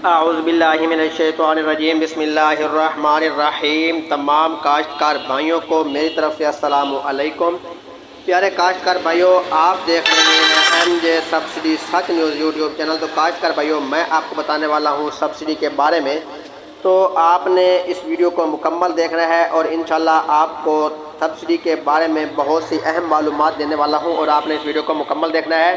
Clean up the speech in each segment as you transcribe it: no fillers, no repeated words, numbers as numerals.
اعوذ باللہ من الشیطان الرجیم بسم اللہ الرحمن الرحیم۔ تمام کاشتکار بھائیوں کو میری طرف سے السلام علیکم۔ پیارے کاشتکار بھائیوں، آپ دیکھ رہے ہیں ایم جے سبسڈی سچ نیوز یوٹیوب چینل۔ تو کاشتکار بھائیوں، میں آپ کو بتانے والا ہوں سبسڈی کے بارے میں، تو آپ نے اس ویڈیو کو مکمل دیکھنا ہے اور انشاءاللہ آپ کو سبسڈی کے بارے میں بہت سی اہم معلومات دینے والا ہوں اور آپ نے اس ویڈیو کو مکمل دیکھنا ہے۔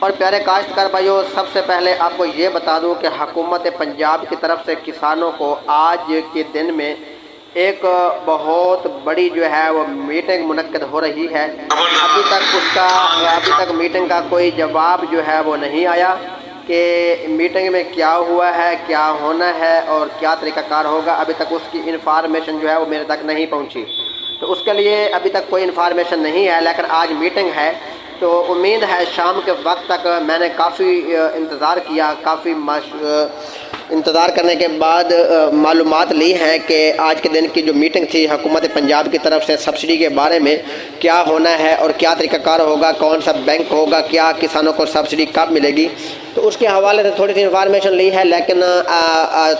اور پیارے کاشتکار بھائیوں، سب سے پہلے آپ کو یہ بتا دوں کہ حکومت پنجاب کی طرف سے کسانوں کو آج کے دن میں ایک بہت بڑی جو ہے وہ میٹنگ منعقد ہو رہی ہے۔ ابھی تک میٹنگ کا کوئی جواب جو ہے وہ نہیں آیا کہ میٹنگ میں کیا ہوا ہے، کیا ہونا ہے اور کیا طریقہ کار ہوگا۔ ابھی تک اس کی انفارمیشن جو ہے وہ میرے تک نہیں پہنچی، تو اس کے لیے ابھی تک کوئی انفارمیشن نہیں ہے، لیکن آج میٹنگ ہے تو امید ہے شام کے وقت تک۔ میں نے کافی انتظار کیا، کافی انتظار کرنے کے بعد معلومات لی ہیں کہ آج کے دن کی جو میٹنگ تھی حکومت پنجاب کی طرف سے سبسڈی کے بارے میں کیا ہونا ہے اور کیا طریقہ کار ہوگا، کون سا بینک ہوگا، کیا کسانوں کو سبسڈی کب ملے گی، تو اس کے حوالے سے تھوڑی سی انفارمیشن لی ہے، لیکن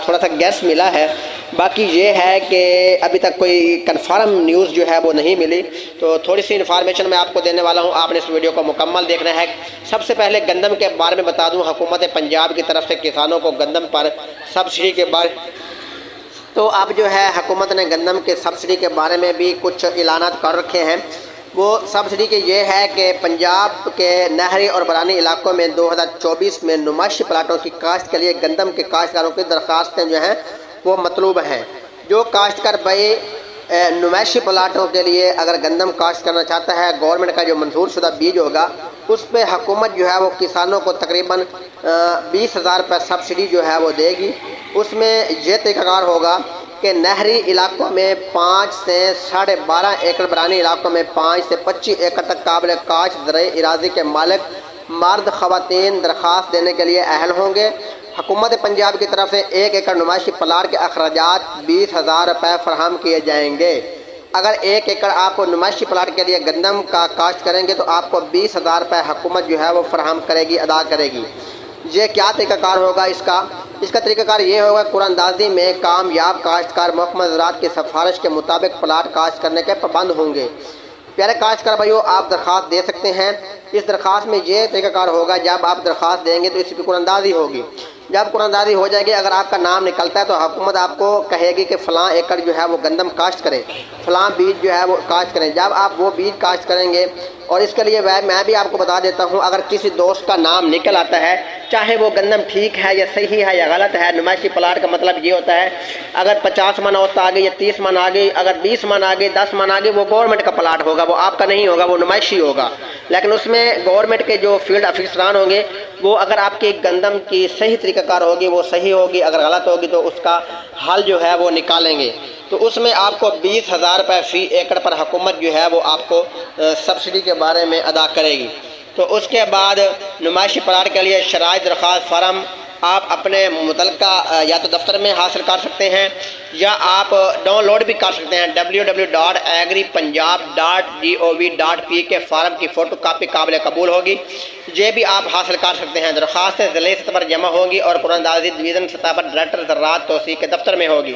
تھوڑا سا گیس ملا ہے۔ باقی یہ ہے کہ ابھی تک کوئی کنفرم نیوز جو ہے وہ نہیں ملی، تو تھوڑی سی انفارمیشن میں آپ کو دینے والا ہوں، آپ نے اس ویڈیو کو مکمل دیکھنا ہے۔ سب سے پہلے گندم کے بارے میں بتا دوں، حکومت پنجاب کی طرف سے کسانوں کو گندم پر سبسڈی کے بارے تو اب جو ہے حکومت نے گندم کے سبسڈی کے بارے میں بھی کچھ اعلانات کر رکھے ہیں۔ وہ سبسڈی کے یہ ہے کہ پنجاب کے نہری اور برانی علاقوں میں 2024 میں نمائشی پلاٹوں کی کاشت کے لیے گندم کے کاشتکاروں کی درخواستیں جو ہیں وہ مطلوب ہیں۔ جو کاشتکار بھائی نمائشی پلاٹوں کے لیے اگر گندم کاشت کرنا چاہتا ہے، گورنمنٹ کا جو منظور شدہ بیج ہوگا اس پہ حکومت جو ہے وہ کسانوں کو تقریباً 20,000 روپے سبسڈی جو ہے وہ دے گی۔ اس میں یہ طریقہ کار ہوگا کہ نہری علاقوں میں 5 سے 12.5 ایکڑ، برانی علاقوں میں 5 سے 25 ایکڑ تک قابل کاشت زرعی اراضی کے مالک مرد خواتین درخواست دینے کے لیے اہل ہوں گے۔ حکومت پنجاب کی طرف سے 1 ایکڑ نمائشی پلاٹ کے اخراجات 20,000 روپے فراہم کیے جائیں گے۔ اگر 1 ایکڑ آپ نمائشی پلاٹ کے لیے گندم کا کاشت کریں گے تو آپ کو 20,000 روپے حکومت جو ہے وہ فراہم کرے گی، ادا کرے گی۔ یہ کیا طریقہ کار ہوگا اس کا طریقہ کار یہ ہوگا، قرآن اندازی میں کامیاب کاشتکار محکمہ زراعت کی سفارش کے مطابق پلاٹ کاشت کرنے کے پابند ہوں گے۔ پیارے کاشتکار بھائیوں، آپ درخواست دے سکتے ہیں۔ اس درخواست میں یہ طریقہ کار ہوگا، جب آپ درخواست دیں گے تو اس کی قرآن اندازی ہوگی۔ جب قرآن اندازی ہو جائے گی، اگر آپ کا نام نکلتا ہے تو حکومت آپ کو کہے گی کہ فلاں ایکڑ جو ہے وہ گندم کاشت کریں، فلاں بیج جو ہے وہ کاشت کریں۔ جب آپ وہ بیج کاشت کریں گے، اور اس کے لیے میں بھی آپ کو بتا دیتا ہوں، اگر کسی دوست کا نام نکل آتا ہے، چاہے وہ گندم ٹھیک ہے یا صحیح ہے یا غلط ہے، نمائشی پلاٹ کا مطلب یہ ہوتا ہے اگر 50 من اوسط آ گئی یا 30 من آ گئی، اگر 20 من آ گئی، 10 من آ گئی، وہ گورنمنٹ کا پلاٹ ہوگا، وہ آپ کا نہیں ہوگا، وہ نمائشی ہوگا۔ لیکن اس میں گورنمنٹ کے جو فیلڈ افسران ہوں گے وہ اگر آپ کی گندم کی صحیح طریقہ کار ہوگی وہ صحیح ہوگی، اگر غلط ہوگی تو اس کا حل جو ہے وہ نکالیں گے۔ تو اس میں آپ کو 20,000 روپے فی ایکڑ پر حکومت جو ہے وہ آپ کو سبسڈی کے بارے میں ادا کرے گی۔ تو اس کے بعد نمائشی پلاٹ کے لیے شرائط درخواست فارم آپ اپنے متعلقہ یا تو دفتر میں حاصل کر سکتے ہیں یا آپ ڈاؤن لوڈ بھی کر سکتے ہیں۔ www.agripunjab.gov.p کے فارم کی فوٹو کاپی قابل قبول ہوگی، یہ بھی آپ حاصل کر سکتے ہیں۔ درخواستیں ضلعی سطح پر جمع ہوں گی اور قرآن اندازی ڈویژن سطح پر ڈائریکٹر زراعت توسیع کے دفتر میں ہوگی۔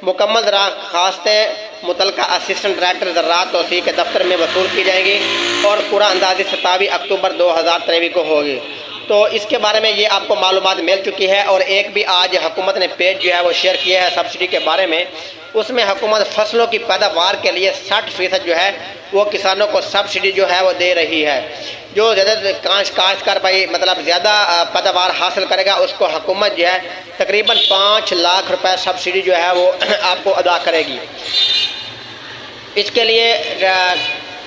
مکمل درخواستیں متعلقہ اسسٹنٹ ڈائریکٹر زراعت توسیع کے دفتر میں وصول کی جائیں گی اور قرآن اندازی 27 اکتوبر 2023 کو ہوگی۔ تو اس کے بارے میں یہ آپ کو معلومات مل چکی ہے، اور ایک بھی آج حکومت نے پیج جو ہے وہ شیئر کیا ہے سبسڈی کے بارے میں۔ اس میں حکومت فصلوں کی پیداوار کے لیے 60% جو ہے وہ کسانوں کو سبسڈی جو ہے وہ دے رہی ہے۔ جو زیادہ کاشتکار بھائی مطلب زیادہ پیداوار حاصل کرے گا اس کو حکومت جو ہے تقریباً 5 لاکھ روپے سبسڈی جو ہے وہ آپ کو ادا کرے گی۔ اس کے لیے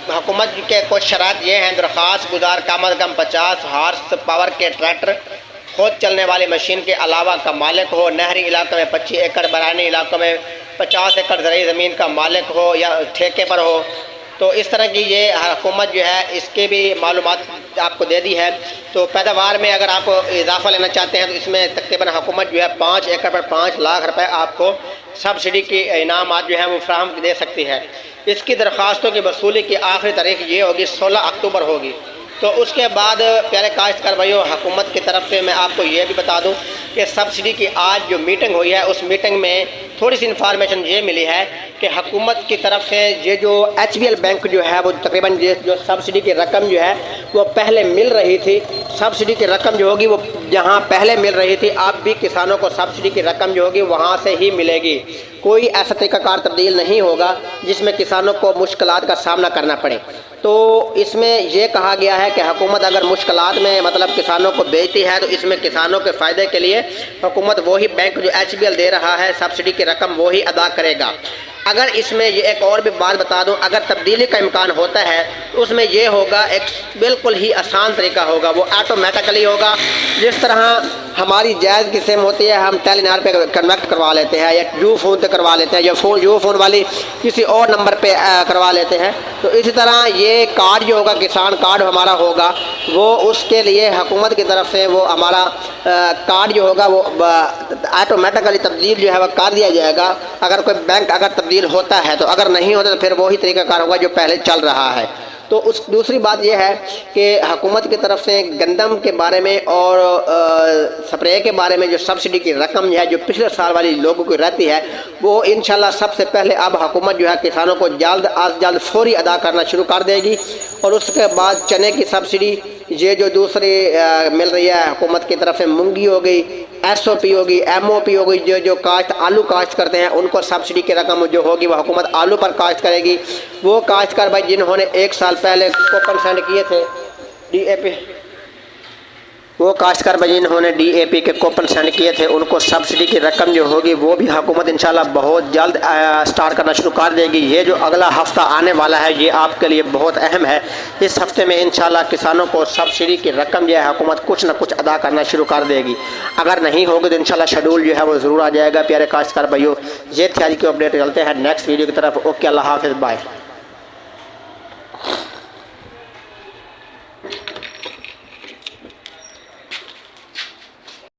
حکومت کے کچھ شرائط یہ ہیں، درخواست گزار کم از کم 50 ہارس پاور کے ٹریکٹر، خود چلنے والی مشین کے علاوہ کا مالک ہو، نہری علاقے میں 25 ایکڑ، برانی علاقوں میں 50 ایکڑ زرعی زمین کا مالک ہو یا ٹھیکے پر ہو۔ تو اس طرح کی یہ حکومت جو ہے اس کے بھی معلومات آپ کو دے دی ہے۔ تو پیداوار میں اگر آپ اضافہ لینا چاہتے ہیں تو اس میں تقریباً حکومت جو ہے 5 ایکڑ پر 5 لاکھ روپے آپ کو سبسڈی کی انعامات جو ہیں وہ فراہم دے سکتی ہے۔ اس کی درخواستوں کی وصولی کی آخری تاریخ یہ ہوگی 16 اکتوبر ہوگی۔ تو اس کے بعد پیارے کاشتکار بھائیوں، حکومت کی طرف سے میں آپ کو یہ بھی بتا دوں کہ سبسڈی کی آج جو میٹنگ ہوئی ہے اس میٹنگ میں تھوڑی سی انفارمیشن یہ ملی ہے کہ حکومت کی طرف سے یہ جو ایچ بی ایل بینک جو ہے وہ تقریباً جو سبسڈی کی رقم جو ہے وہ پہلے مل رہی تھی، سبسڈی کی رقم جو ہوگی وہ جہاں پہلے مل رہی تھی اب بھی کسانوں کو سبسڈی کی رقم جو ہوگی وہاں سے ہی ملے گی۔ کوئی ایسا طریقہ کار تبدیل نہیں ہوگا جس میں کسانوں کو مشکلات کا سامنا کرنا پڑے۔ تو اس میں یہ کہا گیا ہے کہ حکومت اگر مشکلات میں مطلب کسانوں کو بیچتی ہے تو اس میں کسانوں کے فائدے کے لیے حکومت وہی بینک جو ایچ بی ایل دے رہا ہے سبسڈی کی رقم وہی ادا کرے گا۔ اگر اس میں یہ ایک اور بھی بات بتا دوں، اگر تبدیلی کا امکان ہوتا ہے تو اس میں یہ ہوگا ایک بالکل ہی آسان طریقہ ہوگا، وہ آٹومیٹکلی ہوگا۔ جس طرح ہماری جائز کی سم ہوتی ہے، ہم ٹیلی نار پہ کنیکٹ کروا لیتے ہیں یا یو فون پہ کروا لیتے ہیں یا یو فون والی کسی اور نمبر پہ کروا لیتے ہیں، تو اسی طرح یہ کارڈ جو ہوگا کسان کارڈ ہمارا ہوگا وہ اس کے لیے حکومت کی طرف سے وہ ہمارا کارڈ جو ہوگا وہ آٹومیٹکلی تبدیل جو ہے وہ کر دیا جائے گا اگر کوئی بینک اگر تبدیل ہوتا ہے تو، اگر نہیں ہوتا تو پھر وہی طریقہ کار ہوگا جو پہلے چل رہا ہے۔ تو اس دوسری بات یہ ہے کہ حکومت کی طرف سے گندم کے بارے میں اور سپرے کے بارے میں جو سبسڈی کی رقم ہے جو پچھلے سال والی لوگوں کی رہتی ہے وہ انشاءاللہ سب سے پہلے اب حکومت جو ہے کسانوں کو جلد از جلد فوری ادا کرنا شروع کر دے گی، اور اس کے بعد چنے کی سبسڈی یہ جو دوسری مل رہی ہے حکومت کی طرف سے، مونگی ہو گئی، ایس او پی ہوگی، ایم او پی ہوگی، جو کاشت آلو کاشت کرتے ہیں ان کو سبسڈی کی رقم جو ہوگی وہ حکومت آلو پر کاشت کرے گی۔ وہ کاشتکار بھائی جنہوں نے ایک سال پہلے کوپن سینڈ کیے تھے ڈی اے پی، وہ کاشتکار بھائی جنہوں نے ڈی اے پی کے کوپن سینڈ کیے تھے ان کو سبسڈی کی رقم جو ہوگی وہ بھی حکومت انشاءاللہ بہت جلد سٹارٹ کرنا شروع کر دے گی۔ یہ جو اگلا ہفتہ آنے والا ہے یہ آپ کے لیے بہت اہم ہے۔ اس ہفتے میں انشاءاللہ کسانوں کو سبسڈی کی رقم جو ہے حکومت کچھ نہ کچھ ادا کرنا شروع کر دے گی، اگر نہیں ہوگی تو انشاءاللہ شیڈول جو ہے وہ ضرور آ جائے گا۔ پیارے کاشتکار بھائیو، یہ تھی آج کی اپڈیٹ، چلتے ہیں نیکسٹ ویڈیو کی طرف۔ اوکے، اللہ حافظ، بائے۔